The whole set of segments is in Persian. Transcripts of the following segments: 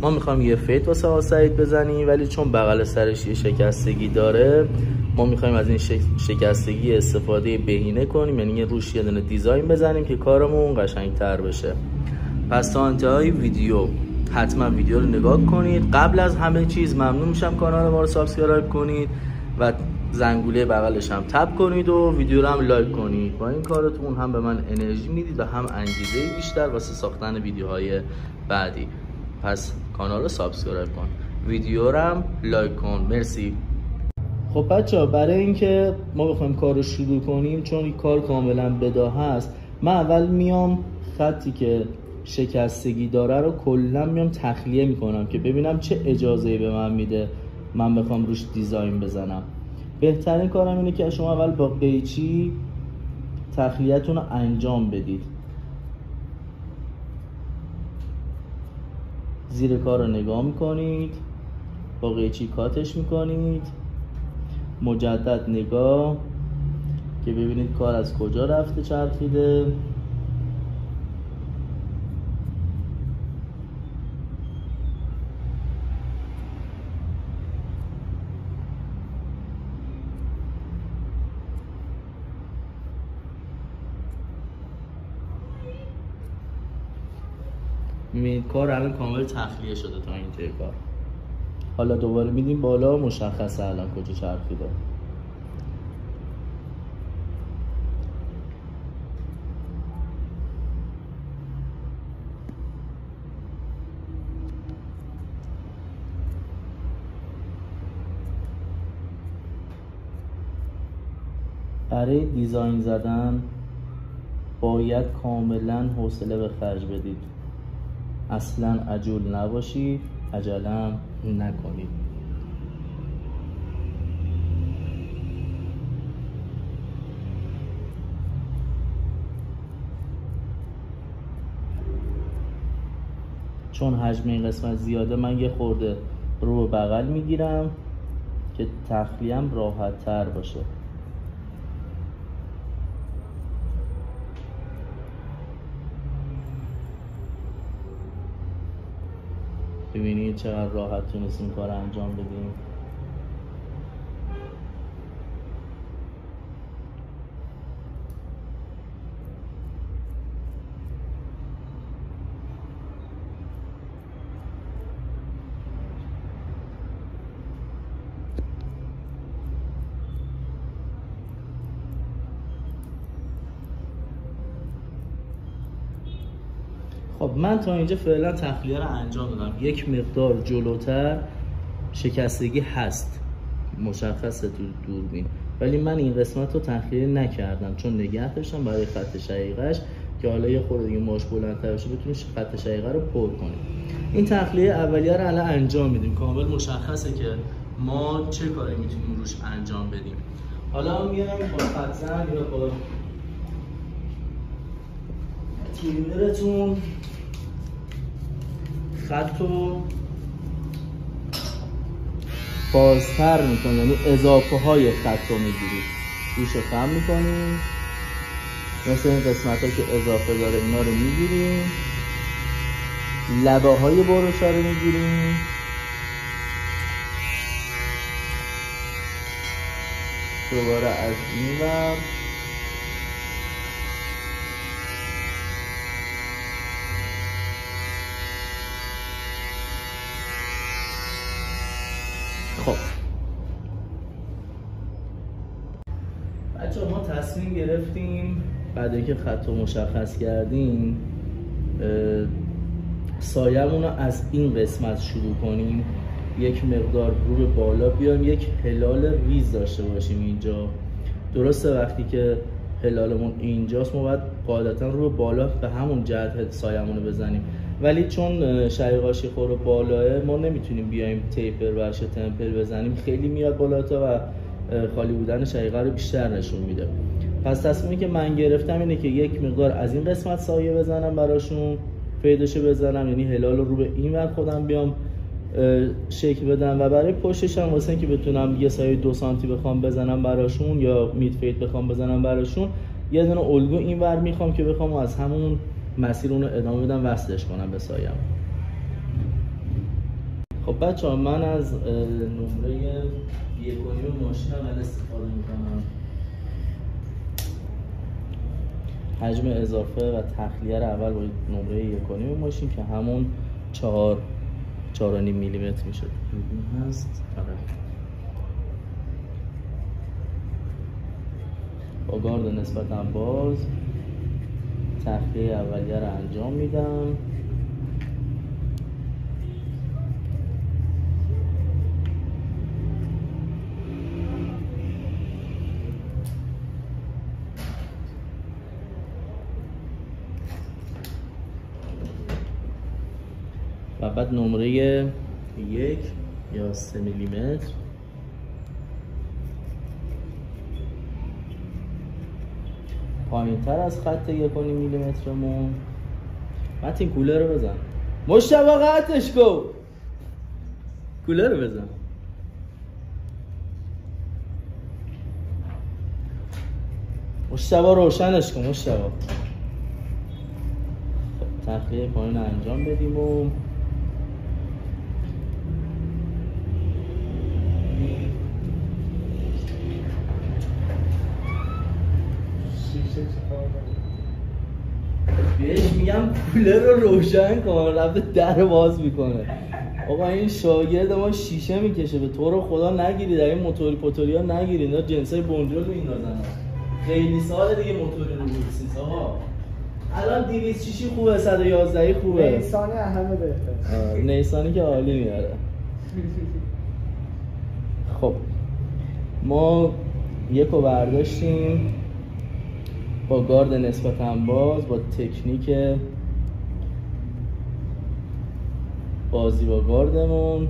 ما میخوایم یه فیت واسه آسایید بزنیم، ولی چون بغل سرش یه شکستگی داره ما میخوایم از این شکستگی استفاده بهینه کنیم، یعنی روش یه دونه دیزاین بزنیم که کارمون قشنگتر بشه. پس تا انتهای ویدیو حتما ویدیو رو نگاه کنید. قبل از همه چیز ممنون میشم کانال ما رو سابسکرایب کنید و زنگوله بغلش هم تپ کنید و ویدیو رو هم لایک کنید. با این کارتون هم به من انرژی میدید و هم انگیزه بیشتر واسه ساختن ویدیوهای بعدی. پس کانال رو سابسکرایب کن، ویدیو رو هم لایک کن. مرسی. خب بچه‌ها، برای اینکه ما بخوایم کار رو شروع کنیم، چون این کار کاملا بداهه است، من اول میام خطی که شکستگی داره رو کلا میام تخلیه میکنم که ببینم چه اجازه‌ای به من میده من بخوام روش دیزاین بزنم. بهترین کارم اینه که شما اول با قیچی تخلیه‌تون رو انجام بدید. زیر کار رو نگاه میکنید، با قیچی کاتش میکنید، مجدد نگاه که ببینید کار از کجا رفته چرخیده. میبینید کار الان کامل تخلیه شده تا این کار. حالا دوباره میدیم بالا، مشخصه الان کجا چرخیده. برای دیزاین زدن باید کاملا حوصله به خرج بدید، اصلا عجول نباشید، عجله هم نکنید. چون حجم این قسمت زیاده من یه خورده رو به بغل میگیرم که تخلیه‌ام راحت تر باشه. ببینید چقدر راحت تونستیم کار انجام بدیم. خب من تا اینجا فعلا تخلیه رو انجام دادم. یک مقدار جلوتر شکستگی هست مشخصه تو دوربین، ولی من این قسمت رو تخلیه نکردم چون نگه داشتم برای خط شقیقش که حالا یه خورده دیگه ماش بلندتر بشه بتونیم خط شقیقه رو پر کنیم. این تخلیه اولیه رو الان انجام میدیم، کامل مشخصه که ما چه کاری میتونیم روش انجام بدیم. حالا میایم با خط زن یا با تریمرتون خط رو بازتر میکنید، یعنی اضافه های خط رو میگیرید، روش رو خم میکنید، مثل این قسمت ها که اضافه داره اینا رو میگیریم، لبه های بروش رو میگیریم، دوباره از این ور خب بچه ما تصمیم گرفتیم بعد اینکه خط رو مشخص کردیم سایه‌مون رو از این قسمت شروع کنیم، یک مقدار رو به بالا بیایم، یک هلال ریز داشته باشیم اینجا. درسته وقتی که هلالمون اینجاست ما باید قاعدتا رو به بالا به همون جهت سایه‌مون رو بزنیم، ولی چون شقیقاش خور بالاه ما نمیتونیم بیایم تیپر و تمپل بزنیم، خیلی میاد بالاتا و خالی بودن شقیقه رو بیشتر نشون میده. پس تصمیمی که من گرفتم اینه که یک مقدار از این قسمت سایه بزنم براشون، فیدشو بزنم، یعنی هلال رو به این ور خودم بیام شکل بدم و برای پشتش هم واسه اینکه بتونم یه سایه 2 سانتی بخوام بزنم براشون یا مید فید بخوام بزنم براشون، یه دونه الگو این ور میخوام که بخوام از همون مسیر اون رو ادامه بدم، وصلش کنم به سایم. خب بچه‌ها من از نمره 1.5 ماشین اول استفاده میکنم. حجم اضافه و تخلیه رو اول با نمره 1.5 ماشین که همون 4.5 میلیمتر میشه این هست. با گارد نسبتاً باز تخلیه اولیه رو انجام میدم. و بعد نمره 1 یا 3 میلیمتر پایین تر از خط 1.5 میلیمترمون. متین کولر رو بزن. مشتبه قطعش کن. کولر رو بزن. مشتبه روشنش کن. مشتبه تخلیه پایین انجام بدیم و بهش میگم کولر رو روشن کن، رفته در باز میکنه. آقا این شاگرد ما شیشه میکشه، به تو رو خدا نگیری در این موتوری پوتوری ها نگیری، اینا جنسای بنجل رو ایندازن. خیلی سال دیگه موتوری رو بورسیس آقا. الان 200 شیشی خوبه، 111 خوبه. نیسانی همه بهتر. نیسانی که عالی میاره. خب ما یکو برداشتیم با گارد نسبتاً باز، با تکنیک بازی با گاردمون.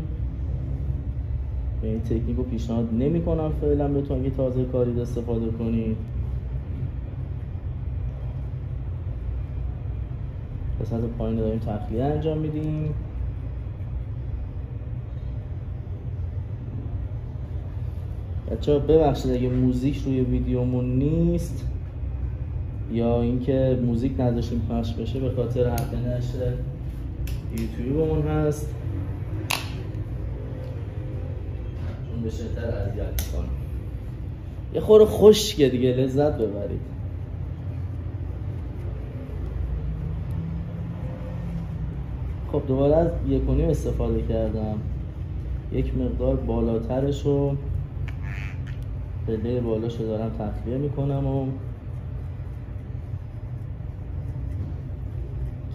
به این تکنیک رو پیشنهاد نمی کنم فعلا بهتون اگه تازه کارید استفاده کنید. به سطح پایین داریم تخلیه انجام میدیم. بچه‌ها ببخشید اگه موزیک روی ویدیومون نیست یا اینکه موزیک نداشتیم پخش بشه، به خاطر حق نشر یوتیوبمون هست، چون به شدت اذیت میکنه. یه خورده خشکه دیگه، لذت ببرید. خب دوباره از 1.5 استفاده کردم. یک مقدار بالاترش رو پله بالاشو دارم تخلیه میکنم و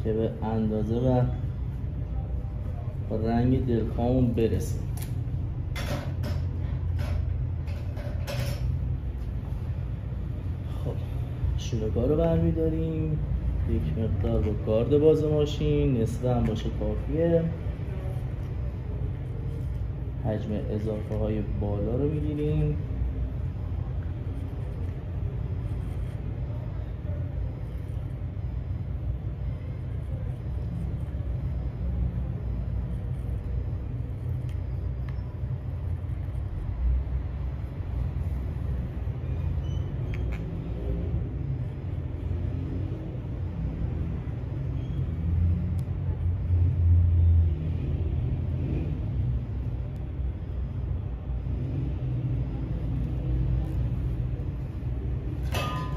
که به اندازه و رنگ دلخواهمون برسیم. خب شلوغا رو برمیداریم، یک مقدار با گارد باز ماشین، نصفه هم باشه کافیه. حجم اضافه های بالا رو میگیریم.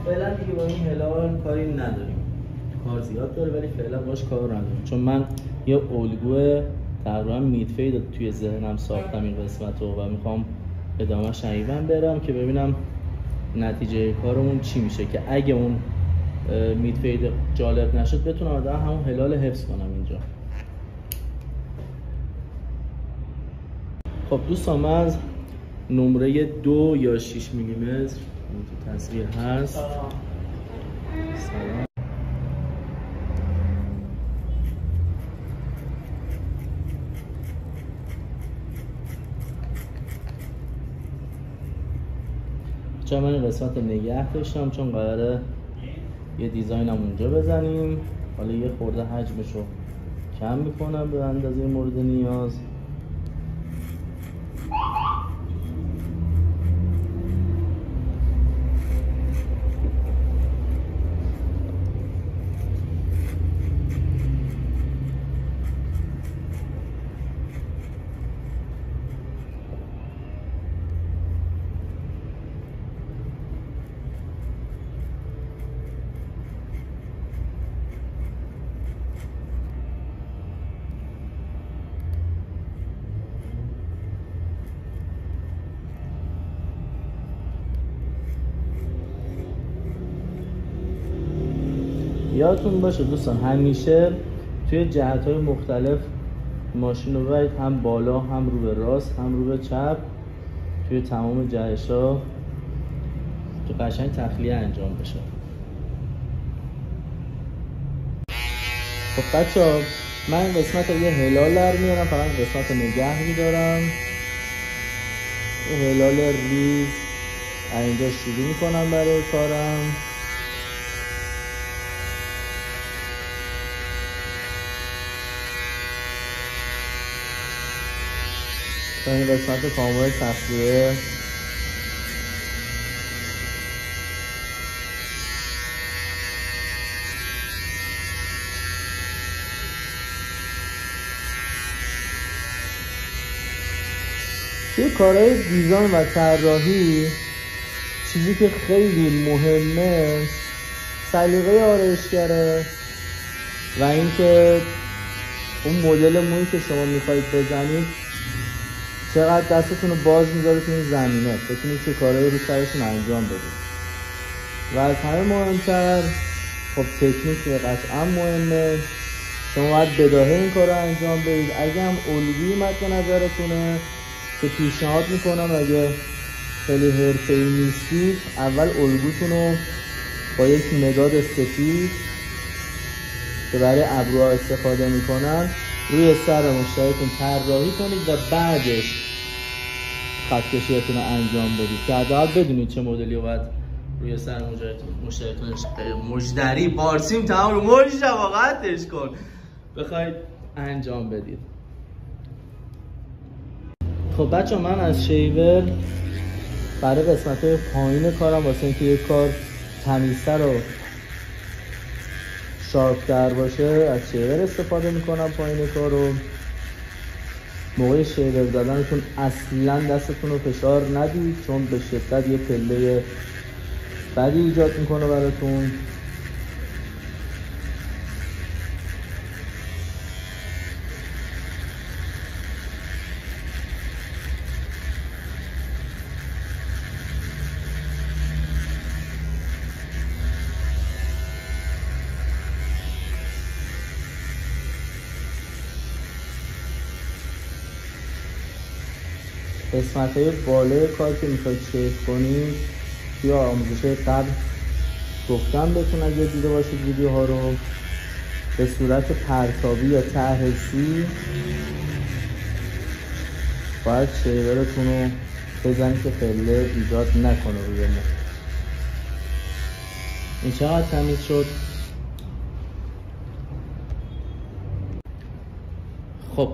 فعلا دیگه با این هلال کاری نداریم، کار زیاد داره ولی فعلا باش کار نداریم، چون من یه الگو تقریبا میدفید توی ذهنم ساختم این قسمت رو و میخوام ادامه شنیدن برم که ببینم نتیجه کارمون چی میشه، که اگه اون میدفید جالب نشد بتونم آدم همون هلال حفظ کنم اینجا. خب دوستان من از نمره 2 یا 6 میلیمتر تو تصویر هست. سلام. چون من این قسمت نگه داشتم چون قراره یه دیزاین هم اونجا بزنیم. حالا یه خورده حجمش رو کم میکنم به اندازه مورد نیاز. یادتون باشه دوستان همیشه توی جهت‌های مختلف ماشین رو ببرید، هم بالا هم رو به راست هم رو به چپ، توی تمام جهش‌ها که قشنگ تخلیه انجام بشه. خب بچه‌ها من قسمت یه هلال در میارم، فقط قسمت نگه میدارم. هلال ریز اینجا شروع میکنم برای کارم. تا این قسمت کامل تخلیه توی کارهای دیزاین و طراحی چیزی که خیلی مهمه سلیقه آرایشگره و اینکه اون مدل مویی که شما میخواید بزنید چقدر دستتون رو باز میذاره تو این زمینه، بتونید چه کارهایی رو سرشون انجام بدید. و از همه مهمتر خب تکنیک قطعا مهمه، شما باید بداهه این کار رو انجام بدید. اگه هم الگویی مد نظرتونه که پیشنهاد میکنم اگه خیلی حرفه‌ای نیستید اول الگوتون رو با یک مداد سفید که برای ابروها استفاده میکنن روی سر مشتریتون طراحی کنید و بعدش خط کشیتون رو انجام بدید که حداقل بدونید چه مدلی رو باید روی سر مشتریتون مشتری پارسیم تمام رو واقعتش کن بخواید انجام بدید. خب بچه من از شیور برای قسمت های پایین کارم واسه اینکه یک کار تمیزتر و شارپ‌تر باشه از شیور استفاده میکنم. پایین کار رو موقع شیور زدنتون اصلا دستتون رو فشار ندید چون به شدت یه پله بدی ایجاد میکنه براتون. قسمت‌های بالای کار که میخواید شیپ کنید توی آموزش‌های قبل گفتم بهتون اگه دیده باشید ویدیوها رو، به صورت پرتابی یا طرح سی باید شیورتون رو بزنید که پله ایجاد نکنه روی ما. این چقدر تمیز شد. خب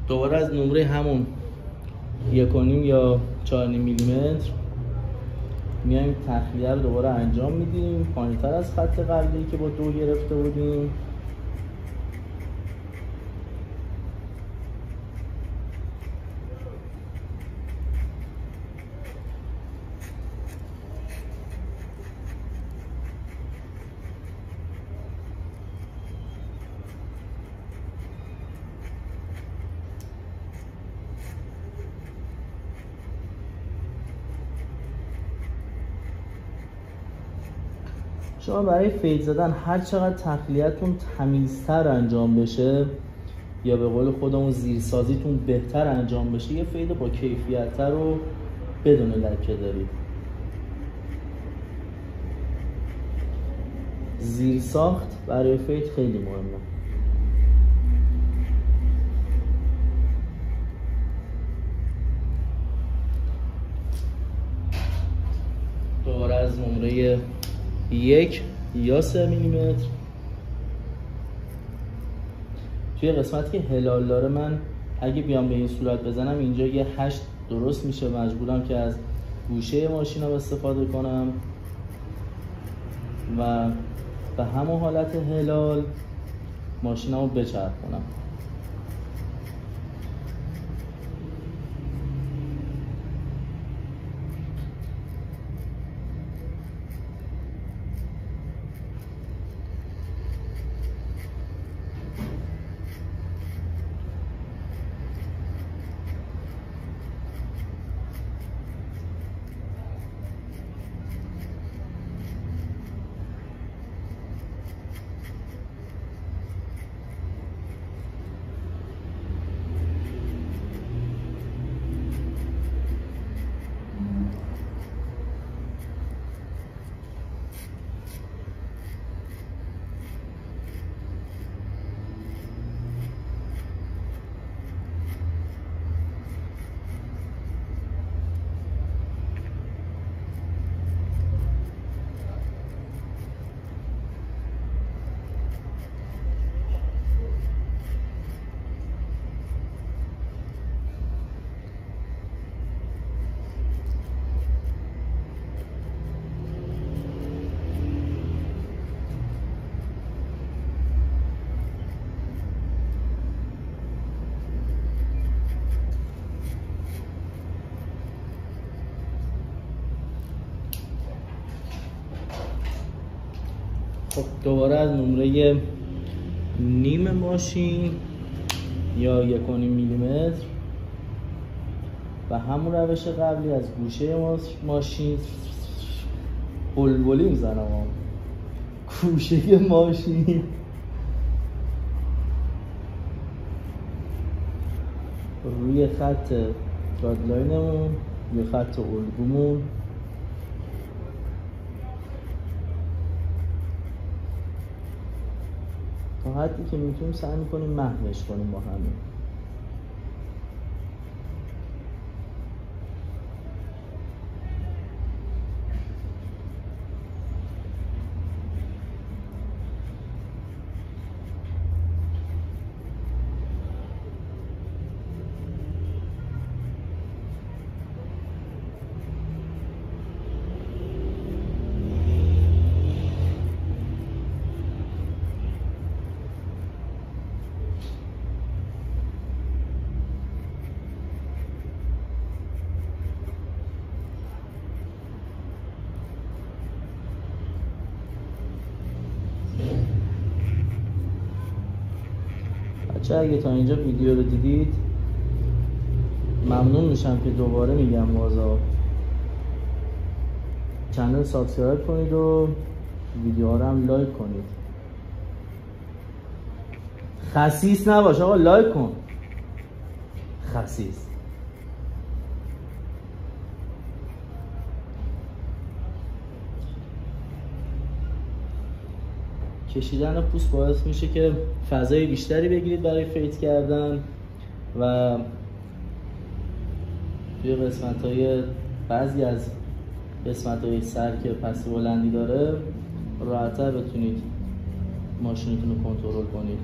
دوباره از نمره همون 1.5 یا 4.5 میلیمتر میایم تخلیه رو دوباره انجام میدیم پایین‌تر از خط قبلی که با 2 گرفته بودیم. شما برای فید زدن هر چقدر تخلیه‌تون تمیزتر انجام بشه یا به قول خودمون زیرسازیتون بهتر انجام بشه یه فید با کیفیت‌تر رو بدون لکه دارید. زیرساخت برای فید خیلی مهمه. دوباره از نمره 1 یا 3 میلیمتر توی قسمتی که هلال داره من اگه بیام به این صورت بزنم اینجا یه 8 درست میشه، مجبورم که از گوشه ماشینم استفاده کنم و به همون حالت هلال ماشینمو بچرخونم. خب دوباره از نمره نیم ماشین یا 1.5 میلیمتر و همون روش قبلی از گوشه ماشین بلبلی میزنم گوشه ماشین روی خط گایدلاینمون، روی خط الگومون تا حدی که میتونیم سعی میکنیم محوش کنیم با همین. بچه اگه تا اینجا ویدیو رو دیدید ممنون میشم که دوباره میگم بازا کانال سابسکرایب کنید و ویدیوها رو هم لایک کنید. خسیس نباش آقا، لایک کن. خسیس کشیدن پوست باعث میشه که فضای بیشتری بگیرید برای فیت کردن و توی قسمت‌های بعضی از قسمت‌های سر که پس بلندی داره راحت‌تر بتونید ماشینتون رو کنترل کنید.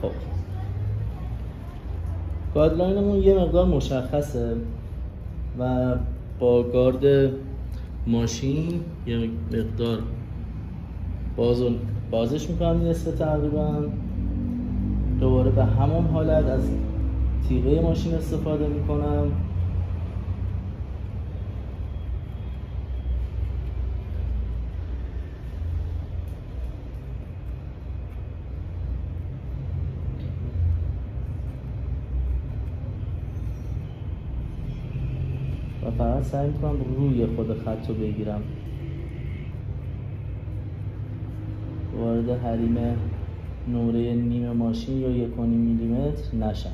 خب گایدلاینمون یه مقدار مشخصه و با گارد ماشین یه مقدار بازش میکنم نصف تقریبا. دوباره به همون حالت از تیغه ماشین استفاده میکنم. و فقط سعی میکنم روی خود خط رو بگیرم، وارد حریم نمره نیم ماشین یا 1.5 میلیمتر نشم.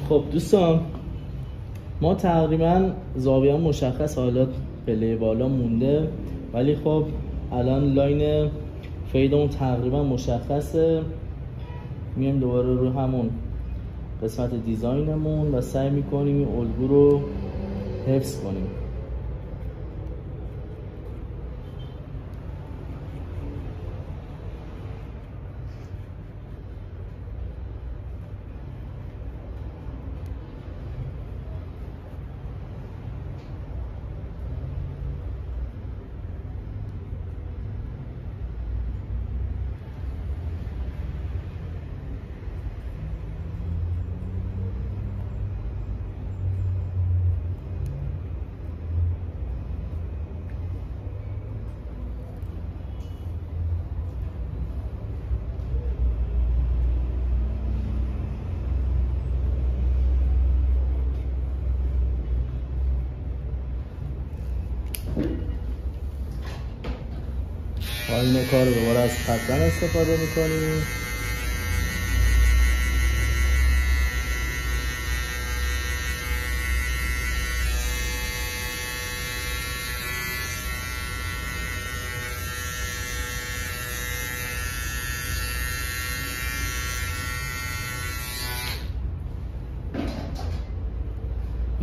خب دوستان ما تقریبا زاویه مشخص، حالا پله بالا مونده ولی خب الان لاین فیدمون تقریبا مشخصه. میایم دوباره رو همون قسمت دیزاینمون و سعی میکنیم این الگو رو حفظ کنیم. این کار رو دوباره از خطن استفاده میکنیم.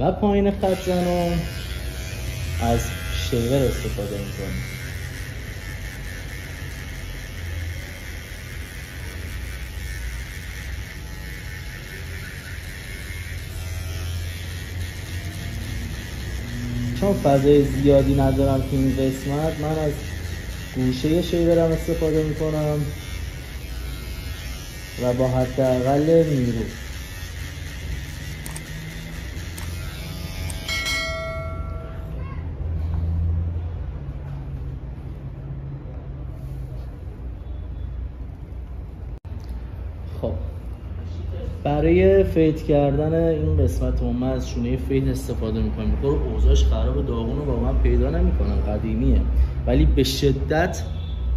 و پایین خط زنم از شیور استفاده میکنیم. چون فضای زیادی ندارم تو این قسمت، من از گوشه شیورم استفاده میکنم و با حداقل نیرو. خب برای فید کردن این قسمت من از شونه فید استفاده میکنم. میخوره اوضاعش خراب، داغون رو با من پیدا نمیکنم، قدیمیه ولی به شدت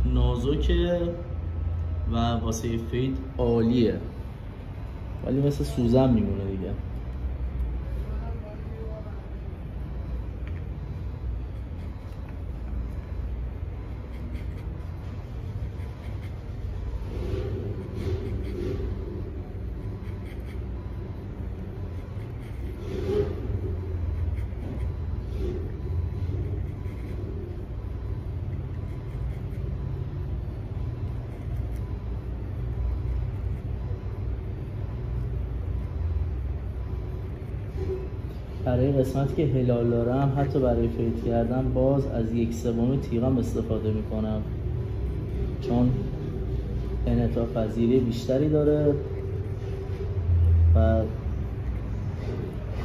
نازکه و واسه فید عالیه، ولی مثل سوزن میمونه دیگه. برای قسمتی که هلال دارم حتی برای فید کردن باز از 1/3 تیغم استفاده میکنم، چون انعطاف پذیری بیشتری داره و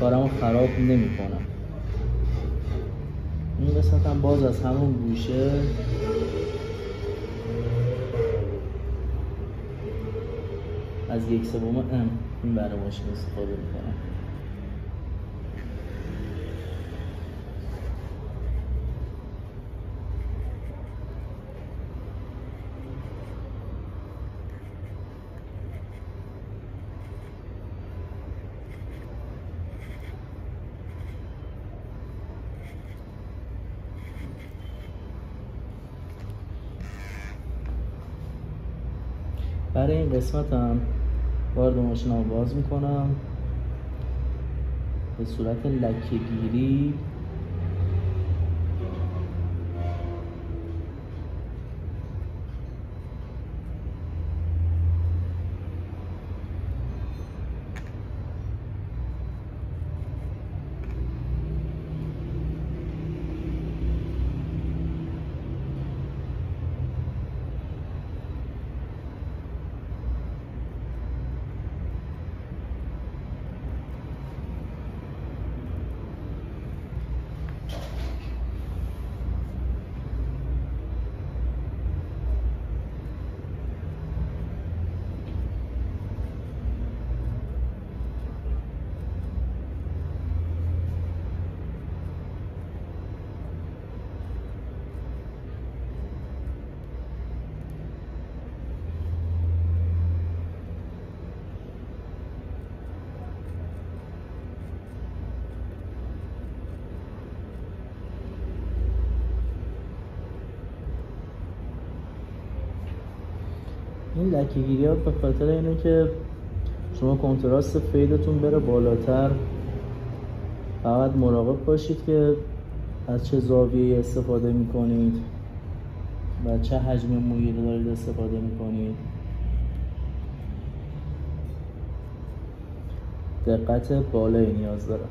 کارمو خراب نمیکنم. این قسمت هم باز از همون گوشه از 1/3 این برای ماشین استفاده میکنم. برای این قسمت هم وارد ماشین رو باز میکنم به صورت لکه گیری. این لکه گیری ها به خاطر اینه که شما کنتراست فیدتون بره بالاتر. فقط مراقب باشید که از چه زاویه‌ای استفاده میکنید و چه حجم مویی رو دارید استفاده میکنید. دقت بالایی نیاز داره.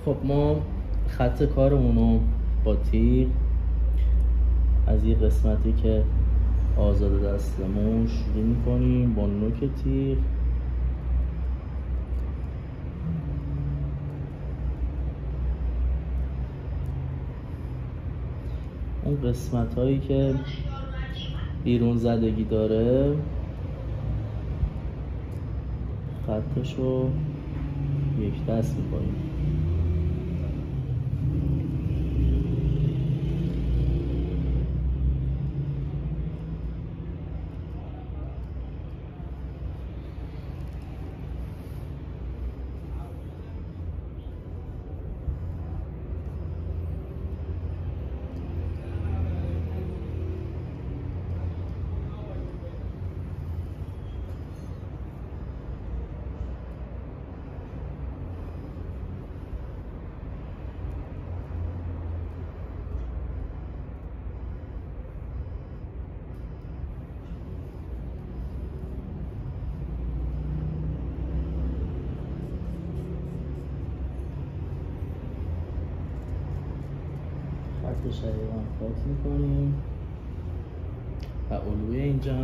خب ما خط کارمون رو با تیغ از این قسمتی که آزاد دستمون شروع میکنیم با نوک تیغ اون قسمت هایی که بیرون زدگی داره خطش رو یک دست میکنیم. شقیقا پاک میکنیم و علوی اینجا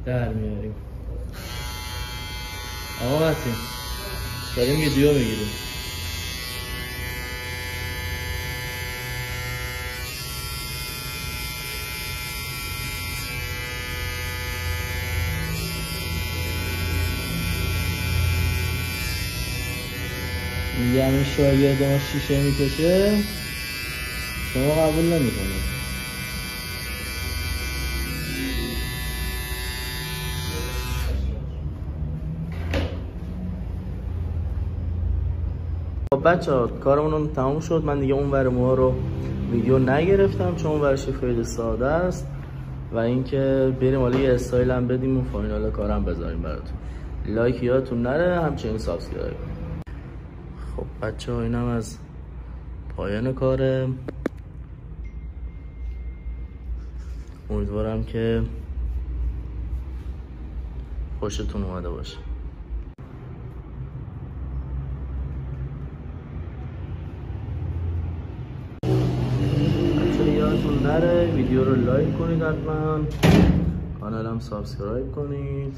در میاریم. آقا متین داریم ویدیو میگیریم. میگه همین شاگرد ما شیشه میکشه شما قبول نمیکنید. خب بچه‌ها کارمون تموم شد. من دیگه اون ور موها رو ویدیو نگرفتم چون اون ورش خیلی ساده است و اینکه بریم حالا یه استایل هم بدیم و فاینال کارم بذاریم براتون. لایک یادتون نره، همچنین سابسکرایب. خب بچه‌ها اینم از پایان کاره. امیدوارم که خوشتون اومده باشه. بچه‌ها یادتون نره ویدیو رو لایک کنید، حتما کانالم سابسکرایب کنید،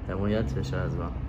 حمایت بشه از من.